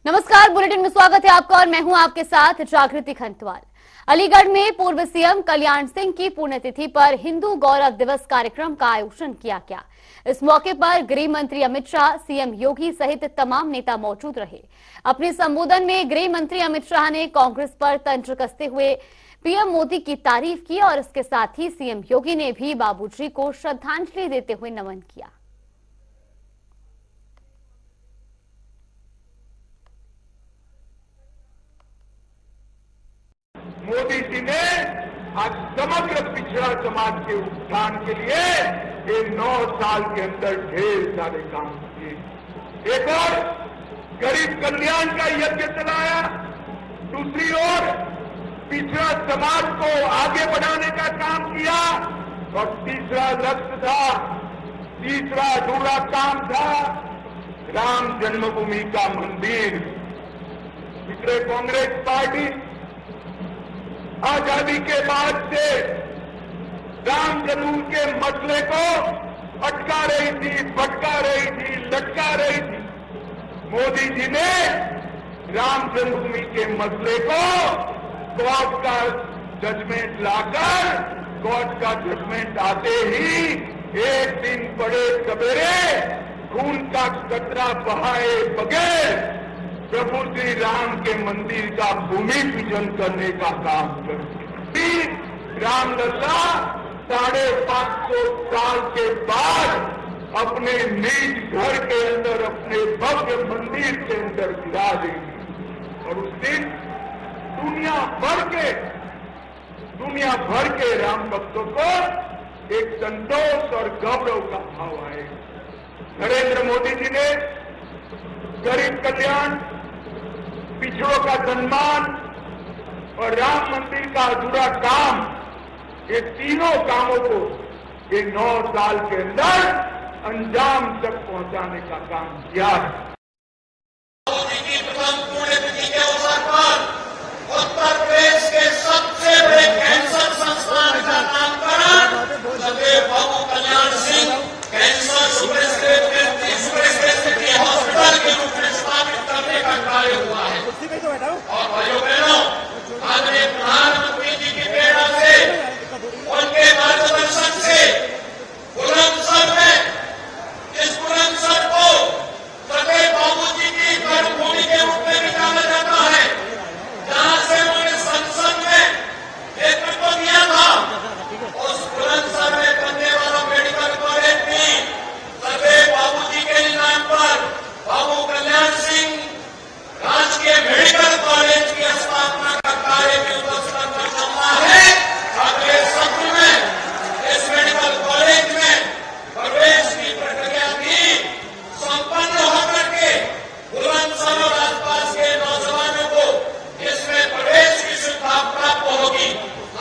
नमस्कार, बुलेटिन में स्वागत है आपका और मैं हूं आपके साथ जागृति खंतवाल। अलीगढ़ में पूर्व सीएम कल्याण सिंह की पुण्यतिथि पर हिंदू गौरव दिवस कार्यक्रम का आयोजन किया गया। इस मौके पर गृह मंत्री अमित शाह, सीएम योगी सहित तमाम नेता मौजूद रहे। अपने संबोधन में गृह मंत्री अमित शाह ने कांग्रेस पर तंज कसते हुए पीएम मोदी की तारीफ की और इसके साथ ही सीएम योगी ने भी बाबूजी को श्रद्धांजलि देते हुए नमन किया। मोदी जी ने आज समग्र पिछड़ा समाज के उत्थान के लिए ये 9 साल के अंदर ढेर सारे काम किए। एक और गरीब कल्याण का यज्ञ चलाया, दूसरी ओर पिछड़ा समाज को आगे बढ़ाने का काम किया और तीसरा लक्ष्य था, तीसरा अधूरा काम था राम जन्मभूमि का मंदिर। पिछले कांग्रेस पार्टी आजादी के बाद से राम जन्मभूमि के मसले को अटका रही थी, भटका रही थी, लटका रही थी। मोदी जी ने राम जन्मभूमि के मसले को कोर्ट का जजमेंट लाकर, कोर्ट का जजमेंट आते ही एक दिन बड़े सवेरे खून का कतरा बहाए बगैर प्रभु श्री राम के मंदिर का भूमि पूजन करने का काम करती। रामलला 550 साल के बाद अपने निज घर के अंदर, अपने भव्य मंदिर के अंदर विराजेगी और उस दिन दुनिया भर के राम भक्तों को एक संतोष और गौरव का भाव आएगा। नरेंद्र मोदी जी ने गरीब कल्याण, पिछड़ों का सम्मान और राम मंदिर का अधूरा काम, ये तीनों कामों को ये 9 साल के अंदर अंजाम तक पहुंचाने का काम किया है। मोदी की प्रथम पुण्यतिथि के अवसर पर उत्तर प्रदेश के सबसे बड़े कैंसर संस्थान का नामकरण सदैव Babu Kalyan Singh cancer super speciality hospital के रूप में स्थापित करने का कार्य हुआ है। और भाइयों बहनों, आदरणीय प्रधानमंत्री जी की प्रेरणा से, उनके मार्गदर्शन से बुलंदशहर में इस बुलंदशहर को सदैव बाबूजी की कर्मभूमि के रूप में भी जाना जाता है, जहां से उन्होंने संसद में नेतृत्व दिया था। उस बुलंदशहर में बनने वाला मेडिकल कॉलेज भी सदैव बाबूजी के नाम पर बाबू कल्याण सिंह राजकीय मेडिकल कॉलेज की स्थापना का कार्य भी उद्घोषणा कर रहा है। अगले सत्र में इस मेडिकल कॉलेज में प्रवेश की प्रक्रिया भी संपन्न होकर के बुलंदशहर और आसपास के नौजवानों को इसमें प्रवेश की सुविधा प्राप्त होगी।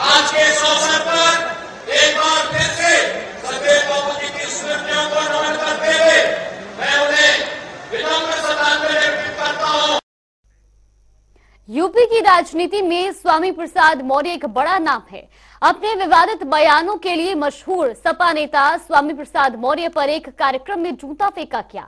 आज के इस अवसर पर एक बार फिर से सदैव बाबूजी की स्मृतियों को नमन करते हुए मैं उन्हें विनम्र श्रद्धांजलि अर्पित करता हूँ। यूपी की राजनीति में स्वामी प्रसाद मौर्य एक बड़ा नाम है। अपने विवादित बयानों के लिए मशहूर सपा नेता स्वामी प्रसाद मौर्य पर एक कार्यक्रम में जूता फेंका गया।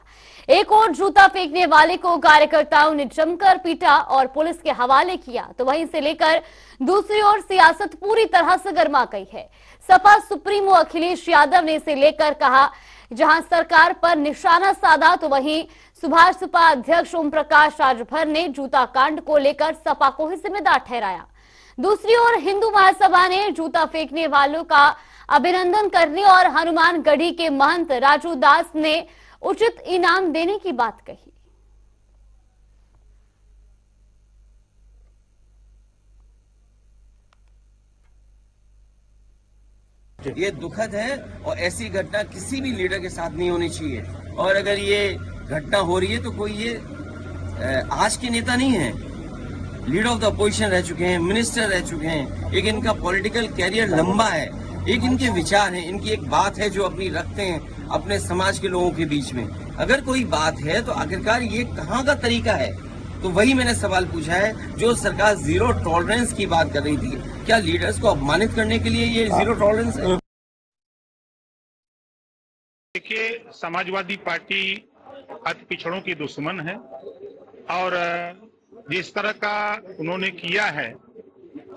एक और जूता फेंकने वाले को कार्यकर्ताओं ने जमकर पीटा और पुलिस के हवाले किया, तो वहीं से लेकर दूसरी ओर सियासत पूरी तरह से गर्मा गई है। सपा सुप्रीमो अखिलेश यादव ने इसे लेकर कहा, जहां सरकार पर निशाना साधा, तो वहीं सुभाष सपा अध्यक्ष ओम प्रकाश राजभर ने जूता कांड को लेकर सपा को ही जिम्मेदार ठहराया। दूसरी ओर हिंदू महासभा ने जूता फेंकने वालों का अभिनंदन करने और हनुमानगढ़ी के महंत राजू दास ने उचित इनाम देने की बात कही। ये दुखद है और ऐसी घटना किसी भी लीडर के साथ नहीं होनी चाहिए। और अगर ये घटना हो रही है तो कोई ये आज के नेता नहीं है, लीडर ऑफ द अपोजिशन रह चुके हैं, मिनिस्टर रह चुके हैं। एक इनका पॉलिटिकल कैरियर लंबा है, एक इनके विचार हैं, इनकी एक बात है जो अपनी रखते हैं अपने समाज के लोगों के बीच में। अगर कोई बात है तो आखिरकार ये कहाँ का तरीका है? तो वही मैंने सवाल पूछा है। जो सरकार जीरो टॉलरेंस की बात कर रही थी, क्या लीडर्स को अपमानित करने के लिए ये जीरो टॉलरेंस है? देखिए, समाजवादी पार्टी अति पिछड़ों की दुश्मन है और जिस तरह का उन्होंने किया है,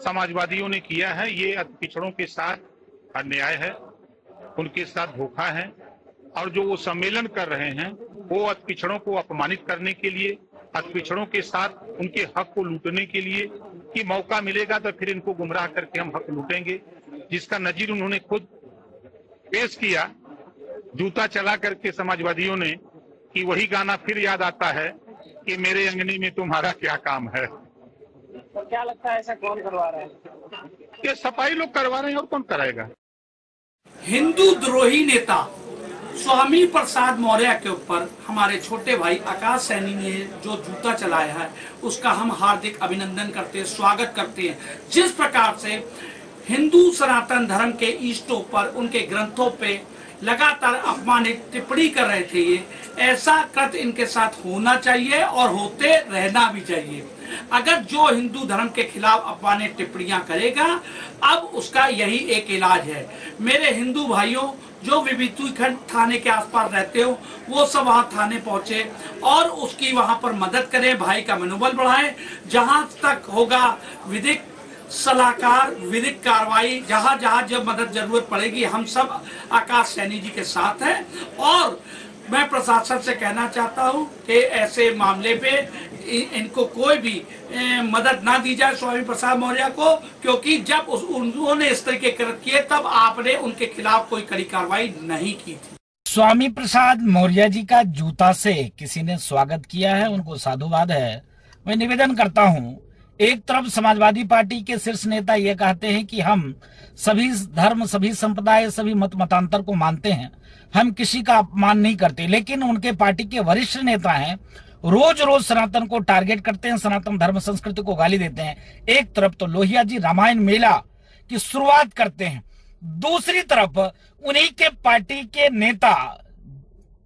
समाजवादियों ने किया है, ये पिछड़ों के साथ अन्याय है, उनके साथ धोखा है। और जो वो सम्मेलन कर रहे हैं वो पिछड़ों को अपमानित करने के लिए, पिछड़ों के साथ उनके हक को लूटने के लिए कि मौका मिलेगा तो फिर इनको गुमराह करके हम हक लूटेंगे, जिसका नजीर उन्होंने खुद पेश किया जूता चला करके समाजवादियों ने। कि वही गाना फिर याद आता है कि मेरे अंगने में तुम्हारा क्या काम है। तो क्या लगता है ऐसा कौन करवा रहा है? ये सफाई लोग करवा रहे हैं, और कौन कराएगा। हिंदू द्रोही नेता स्वामी प्रसाद मौर्य के ऊपर हमारे छोटे भाई आकाश सैनी ने जो जूता चलाया है उसका हम हार्दिक अभिनंदन करते हैं, स्वागत करते हैं। जिस प्रकार से हिंदू सनातन धर्म के ईष्टों पर, उनके ग्रंथों पे लगातार अपमानित टिप्पणी कर रहे थे, ये ऐसा कृत्य इनके साथ होना चाहिए और होते रहना भी चाहिए। अगर जो हिंदू धर्म के खिलाफ अपमानित टिप्पणियां करेगा, अब उसका यही एक इलाज है। मेरे हिंदू भाइयों जो विभूतिखंड थाने के आसपास रहते हो, वो सब वहां थाने पहुंचे और उसकी वहां पर मदद करें, भाई का मनोबल बढ़ाएं। जहां तक होगा विधिक सलाहकार, विधिक कार्रवाई, जहां जहां जब मदद जरूरत पड़ेगी, हम सब आकाश सैनी जी के साथ हैं। और मैं प्रशासन से कहना चाहता हूं कि ऐसे मामले पे इनको कोई भी मदद ना दी जाए, स्वामी प्रसाद मौर्य को, क्योंकि जब उन्होंने इस तरीके किए तब आपने उनके खिलाफ कोई कड़ी कार्रवाई नहीं की थी। स्वामी प्रसाद मौर्य जी का जूता से किसी ने स्वागत किया है, उनको साधुवाद है। मैं निवेदन करता हूं, एक तरफ समाजवादी पार्टी के शीर्ष नेता ये कहते हैं कि हम सभी धर्म, सभी संप्रदाय, सभी मत मतांतर को मानते हैं, हम किसी का अपमान नहीं करते, लेकिन उनके पार्टी के वरिष्ठ नेता हैं, रोज रोज सनातन को टारगेट करते हैं, सनातन धर्म संस्कृति को गाली देते हैं। एक तरफ तो लोहिया जी रामायण मेला की शुरुआत करते हैं, दूसरी तरफ उन्हीं के पार्टी के नेता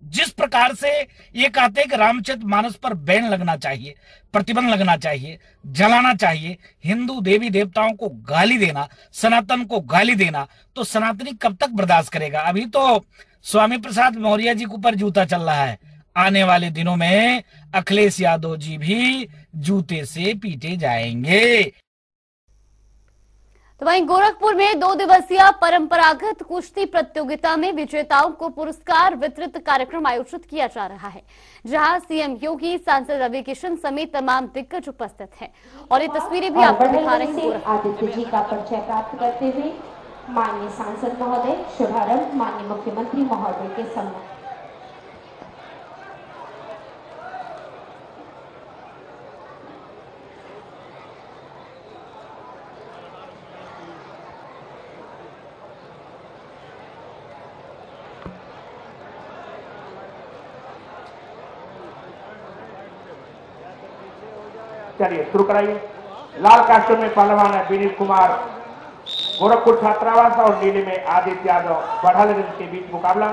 जिस प्रकार से ये कहते हैं कि रामचरितमानस पर बैन लगना चाहिए, प्रतिबंध लगना चाहिए, जलाना चाहिए, हिंदू देवी देवताओं को गाली देना, सनातन को गाली देना, तो सनातनी कब तक बर्दाश्त करेगा। अभी तो स्वामी प्रसाद मौर्य जी के ऊपर जूता चल रहा है, आने वाले दिनों में अखिलेश यादव जी भी जूते से पीटे जाएंगे। तो वहीं गोरखपुर में 2 दिवसीय परंपरागत कुश्ती प्रतियोगिता में विजेताओं को पुरस्कार वितरित कार्यक्रम आयोजित किया जा रहा है, जहां सीएम योगी, सांसद रवि किशन समेत तमाम दिग्गज उपस्थित हैं। और ये तस्वीरें भी आपको दिखा रहे हैं। आदित्य जी का परिचय प्राप्त करते हुए माननीय सांसद महोदय, शुभारंभ माननीय मुख्यमंत्री महोदय के सम्मान। चलिए शुरू कराइए। लाल कास्ट्यूम में पहलवान है विनीत कुमार, गोरखपुर छात्रावास, और नीले में आदित्य यादव, बढ़ल के बीच मुकाबला।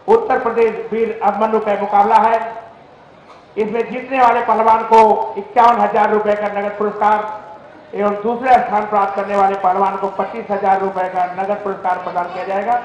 उत्तर प्रदेश वीर अभिमन्यु का मुकाबला है। इसमें जीतने वाले पहलवान को 51,000 रुपए का नगद पुरस्कार एवं दूसरे स्थान प्राप्त करने वाले पहलवान को 25,000 रुपए का नगद पुरस्कार प्रदान किया जाएगा।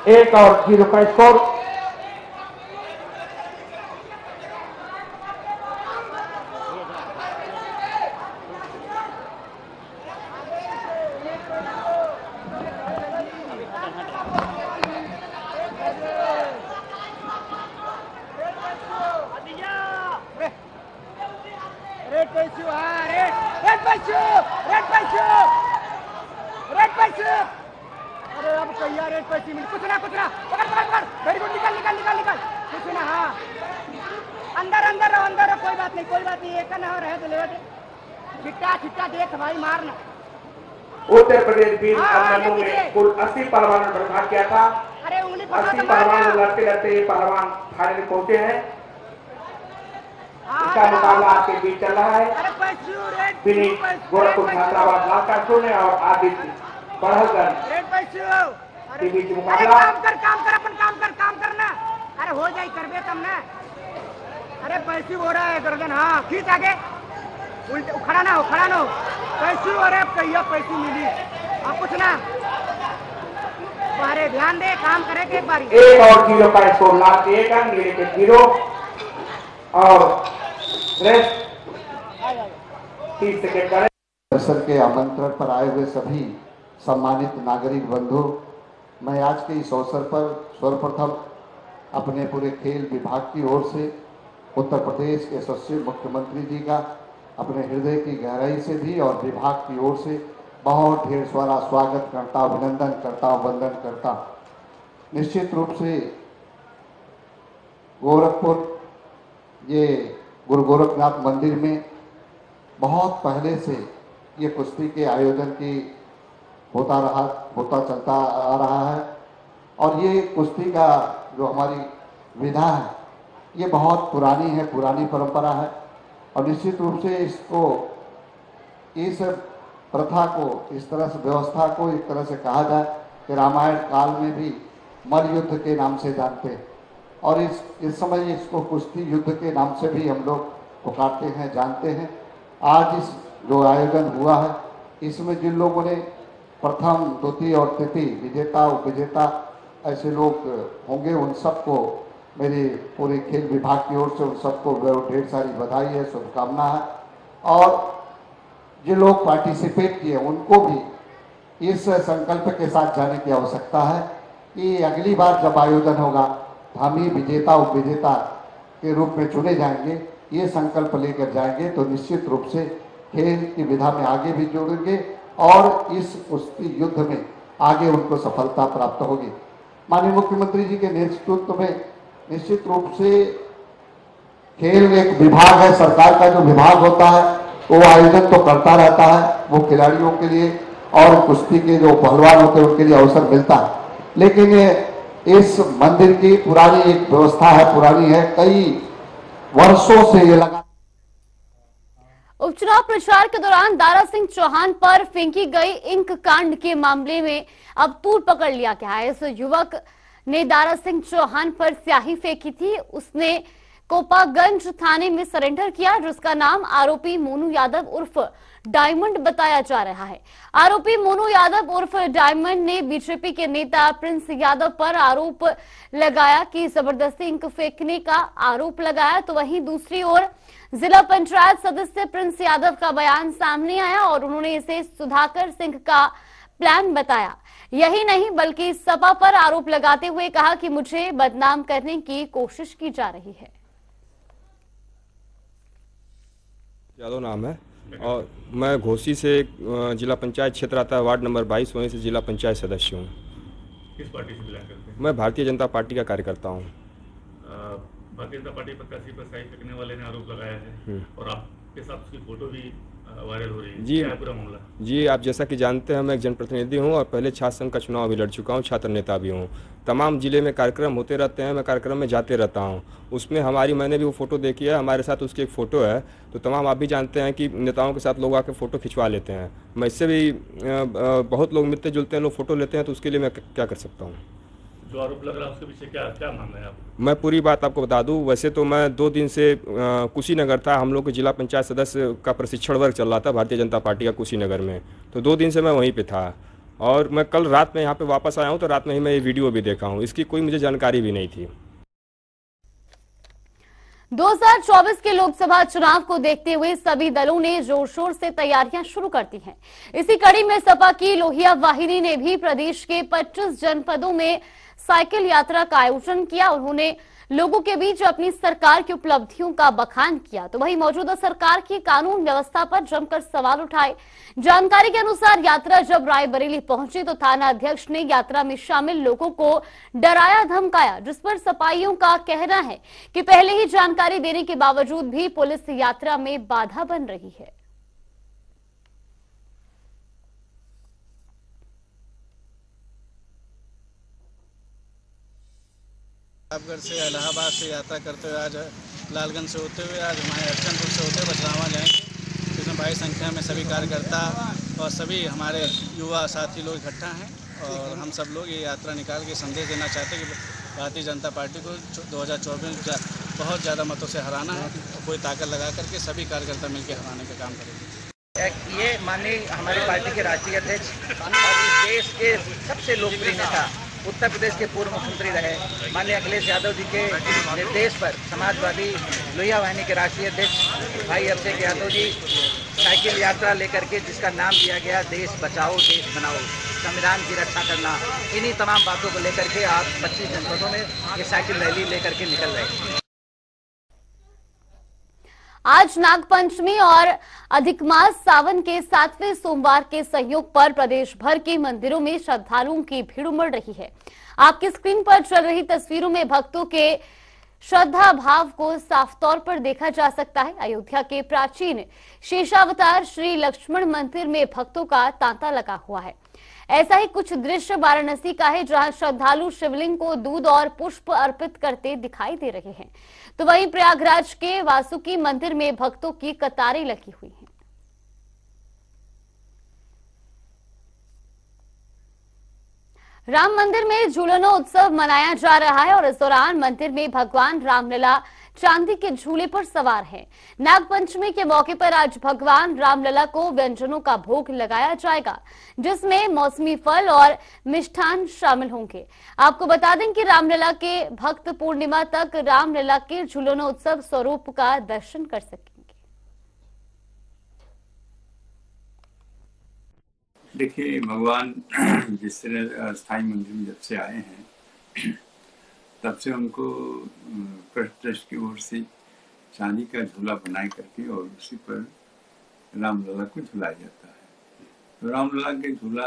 एक और 0 का स्कोर। अरे अब कहिया रेट पैसे मिल कुछ ना पकड़ पकड़ वेरी गुड निकल निकल निकल निकल कुछ ना। हाँ अंदर अंदर रहो अंदर रहो, कोई बात नहीं एक ना रहे तो ले छिट्टा छिट्टा देख भाई मारना। उत्तर प्रदेश वीर अभिमन्यु में कुल 80 पहलवानों ने भाग किया था। अरे उंगली 80 पहलवान लड़ते लड़ते पहलवान फाइनल पहुंचे हैं। इसका मुकाबला आपके बीच चल रहा है। विनीत गोरखपुर छात्रावास लाल कास्टूम ने और आदित्य बढ़लगंज के बीच मुकाबला। काम कर अपन काम करना। अरे हो जाए करबे तब ना। अरे पैसी हो रहा है गर्दन। हाँ खींच आगे, उल्टे खड़ा ना हो पैसी हो रहा है। कहिया पैसी मिली अब कुछ ना। अरे ध्यान दे, काम करे एक बारी। एक और 0 का स्कोर लास्ट 1 अंक, नीले के 0 और रेस्ट 30 सेकेंड का। दर्शन के आमंत्रण पर आए हुए सभी सम्मानित नागरिक बंधु, मैं आज के इस अवसर पर सर्वप्रथम अपने पूरे खेल विभाग की ओर से उत्तर प्रदेश के यशस्वी मुख्यमंत्री जी का अपने हृदय की गहराई से भी और विभाग की ओर से बहुत ढेर सारा स्वागत करता, अभिनंदन करता, वंदन करता। निश्चित रूप से गोरखपुर ये गुरु गोरखनाथ मंदिर में बहुत पहले से ये कुश्ती के आयोजन की होता चलता आ रहा है और ये कुश्ती का जो हमारी विधा है ये बहुत पुरानी है, पुरानी परंपरा है और निश्चित रूप से इसको इस प्रथा को, इस तरह से व्यवस्था को एक तरह से कहा जाए कि रामायण काल में भी मल युद्ध के नाम से जानते हैं और इस समय इसको कुश्ती युद्ध के नाम से भी हम लोग पुकारते हैं, जानते हैं। आज इस जो आयोजन हुआ है इसमें जिन लोगों ने प्रथम, द्वितीय और तृतीय विजेता, उपविजेता ऐसे लोग होंगे, उन सबको मेरे पूरे खेल विभाग की ओर से उन सबको ढेर सारी बधाई है, शुभकामना है और जो लोग पार्टिसिपेट किए उनको भी इस संकल्प के साथ जाने की आवश्यकता है कि अगली बार जब आयोजन होगा हम ही विजेता, उपविजेता के रूप में चुने जाएंगे, ये संकल्प लेकर जाएंगे तो निश्चित रूप से खेल की विधा में आगे भी जुड़ेंगे और इस कुश्ती युद्ध में आगे उनको सफलता प्राप्त होगी। माननीय मुख्यमंत्री जी के नेतृत्व में निश्चित रूप से खेल एक विभाग है, सरकार का जो विभाग होता है वो आयोजन तो करता रहता है, वो खिलाड़ियों के लिए और कुश्ती के जो पहलवान होते हैं उनके लिए अवसर मिलता है, लेकिन इस मंदिर की पुरानी एक व्यवस्था है, पुरानी है, कई वर्षों से ये लगा। उपचुनाव प्रचार के दौरान दारा सिंह चौहान पर फेंकी गई इंक कांड के मामले में अब तूल पकड़ लिया गया है। इस युवक ने दारा सिंह चौहान पर स्याही फेंकी थी। उसने कोपागंज थाने में सरेंडर किया, जिसका नाम आरोपी मोनू यादव उर्फ डायमंड बताया जा रहा है। आरोपी मोनू यादव उर्फ डायमंड ने बीजेपी के नेता प्रिंस यादव पर आरोप लगाया कि जबरदस्ती इंक फेंकने का आरोप लगाया, तो वहीं दूसरी ओर जिला पंचायत सदस्य प्रिंस यादव का बयान सामने आया और उन्होंने इसे सुधाकर सिंह का प्लान बताया। यही नहीं बल्कि सपा पर आरोप लगाते हुए कहा कि मुझे बदनाम करने की कोशिश की जा रही है। यादव नाम है और मैं घोसी से जिला पंचायत क्षेत्र आता है, वार्ड नंबर 22, वहीं से जिला पंचायत सदस्य हूँ। किस पार्टी से बिलोंग करते हैं? मैं भारतीय जनता पार्टी का कार्यकर्ता हूँ। भारतीय जनता पार्टी प्रत्याशी पर स्याही फेंकने वाले ने आरोप लगाया है और आपके साथ उसकी फोटो भी वायरल हो रही है। जी, क्या है पूरा मामला? जी, आप जैसा कि जानते हैं मैं एक जनप्रतिनिधि हूं और पहले छात्र संघ का चुनाव भी लड़ चुका हूं, छात्र नेता भी हूं। तमाम जिले में कार्यक्रम होते रहते हैं, मैं कार्यक्रम में जाते रहता हूं। उसमें मैंने भी वो फोटो देखी है, हमारे साथ उसकी एक फ़ोटो है। तो तमाम आप भी जानते हैं कि नेताओं के साथ लोग आकर फ़ोटो खिंचवा लेते हैं। मैं इससे भी बहुत लोग मिलते जुलते हैं, लोग फ़ोटो लेते हैं, तो उसके लिए मैं क्या कर सकता हूँ। जो आरोप लग रहा है उसके पीछे क्या मानना है आप? मैं पूरी बात आपको बता दूं, वैसे तो मैं 2 दिन से कुशीनगर था, हम लोग के जिला पंचायत सदस्य का प्रशिक्षण वर्ग चल रहा था भारतीय जनता पार्टी का कुशीनगर में, तो 2 दिन से मैं वहीं पे था और मैं कल रात में यहाँ पे वापस आया हूँ, तो रात में ही मैं ये वीडियो भी देखा हूँ। इसकी कोई मुझे जानकारी भी नहीं थी। 2024 के लोकसभा चुनाव को देखते हुए सभी दलों ने जोर शोर से तैयारियां शुरू कर दी हैं। इसी कड़ी में सपा की लोहिया वाहिनी ने भी प्रदेश के 25 जनपदों में साइकिल यात्रा का आयोजन किया। उन्होंने लोगों के बीच अपनी सरकार की उपलब्धियों का बखान किया, तो वहीं मौजूदा सरकार की कानून व्यवस्था पर जमकर सवाल उठाए। जानकारी के अनुसार यात्रा जब रायबरेली पहुंची तो थाना अध्यक्ष ने यात्रा में शामिल लोगों को डराया धमकाया, जिस पर सपाइयों का कहना है कि पहले ही जानकारी देने के बावजूद भी पुलिस यात्रा में बाधा बन रही है। प्रतापगढ़ से इलाहाबाद से यात्रा करते हुए आज लालगंज से होते हुए आज हमारे अर्चनपुर से होते हुए बचरावा जाएंगे, जिसमें भारी संख्या में सभी कार्यकर्ता और सभी हमारे युवा साथी लोग इकट्ठा हैं और हम सब लोग ये यात्रा निकाल के संदेश देना चाहते हैं कि भारतीय जनता पार्टी को 2024 में बहुत ज़्यादा मतों से हराना है और कोई ताकत लगा करके सभी कार्यकर्ता मिलकर हराने का काम करेंगे। ये माननीय हमारी पार्टी के राष्ट्रीय अध्यक्ष और इस देश के सबसे लोकप्रिय नेता, उत्तर प्रदेश के पूर्व मुख्यमंत्री रहे माननीय अखिलेश यादव जी के निर्देश पर समाजवादी लोहिया वाहिनी के राष्ट्रीय अध्यक्ष भाई अभिषेक यादव जी साइकिल यात्रा लेकर के, जिसका नाम दिया गया देश बचाओ देश बनाओ, संविधान की रक्षा करना, इन्हीं तमाम बातों को लेकर के आज 25 जनपदों में ये साइकिल रैली लेकर के निकल रहे हैं। आज नागपंचमी और अधिक मास सावन के 7वें सोमवार के सहयोग पर प्रदेश भर के मंदिरों में श्रद्धालुओं की भीड़ उमड़ रही है। आपकी स्क्रीन पर चल रही तस्वीरों में भक्तों के श्रद्धा भाव को साफ तौर पर देखा जा सकता है। अयोध्या के प्राचीन शेषावतार श्री लक्ष्मण मंदिर में भक्तों का तांता लगा हुआ है। ऐसा ही कुछ दृश्य वाराणसी का है, जहां श्रद्धालु शिवलिंग को दूध और पुष्प अर्पित करते दिखाई दे रहे हैं, तो वहीं प्रयागराज के वासुकी मंदिर में भक्तों की कतारें लगी हुई हैं। राम मंदिर में झूलनों उत्सव मनाया जा रहा है और इस दौरान मंदिर में भगवान रामलला चांदी के झूले पर सवार है। नागपंचमी के मौके पर आज भगवान रामलला को व्यंजनों का भोग लगाया जाएगा, जिसमें मौसमी फल और मिष्ठान शामिल होंगे। आपको बता दें कि रामलला के भक्त पूर्णिमा तक रामलला के झूलनों उत्सव स्वरूप का दर्शन कर सकेंगे। देखिए, भगवान जिस तरह स्थायी मंदिर में जब से आए हैं तब से उनको ट्रस्ट की ओर से चांदी का झूला बनाए करके और उसी पर रामलला को झुलाया जाता है। तो रामलला के झूला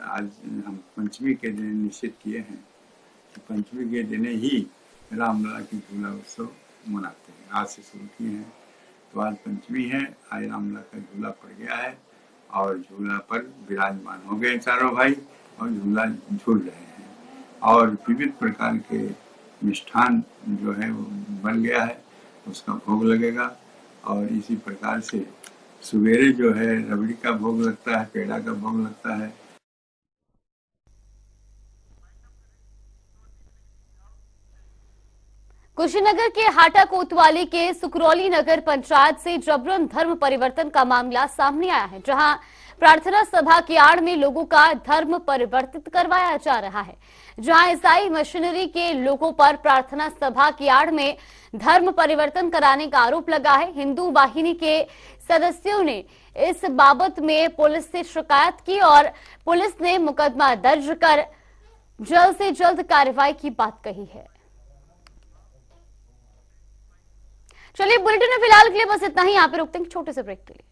आज हम पंचमी के दिन निश्चित किए हैं कि पंचमी के दिन ही रामलला की झूला उत्सव मनाते हैं। आज से शुरू किए हैं, तो आज पंचमी है, आज रामलला का झूला पड़ गया है और झूला पर विराजमान हो गए चारों भाई और झूला झूल रहे हैं और विविध प्रकार के मिष्ठान जो है वो बन गया है, उसका भोग लगेगा। और इसी प्रकार से सवेरे जो है रबड़ी का भोग लगता है, पेड़ा का भोग लगता है। कुशीनगर के हाटा कोतवाली के सुकरौली नगर पंचायत से जबरन धर्म परिवर्तन का मामला सामने आया है, जहां प्रार्थना सभा की आड़ में लोगों का धर्म परिवर्तित करवाया जा रहा है। जहां ईसाई मशीनरी के लोगों पर प्रार्थना सभा की आड़ में धर्म परिवर्तन कराने का आरोप लगा है। हिंदू वाहिनी के सदस्यों ने इस बाबत में पुलिस से शिकायत की और पुलिस ने मुकदमा दर्ज कर जल्द से जल्द कार्रवाई की बात कही है। चलिए, बुलेटिन में फिलहाल के लिए बस इतना ही। यहाँ पे रुकते हैं छोटे से ब्रेक के लिए।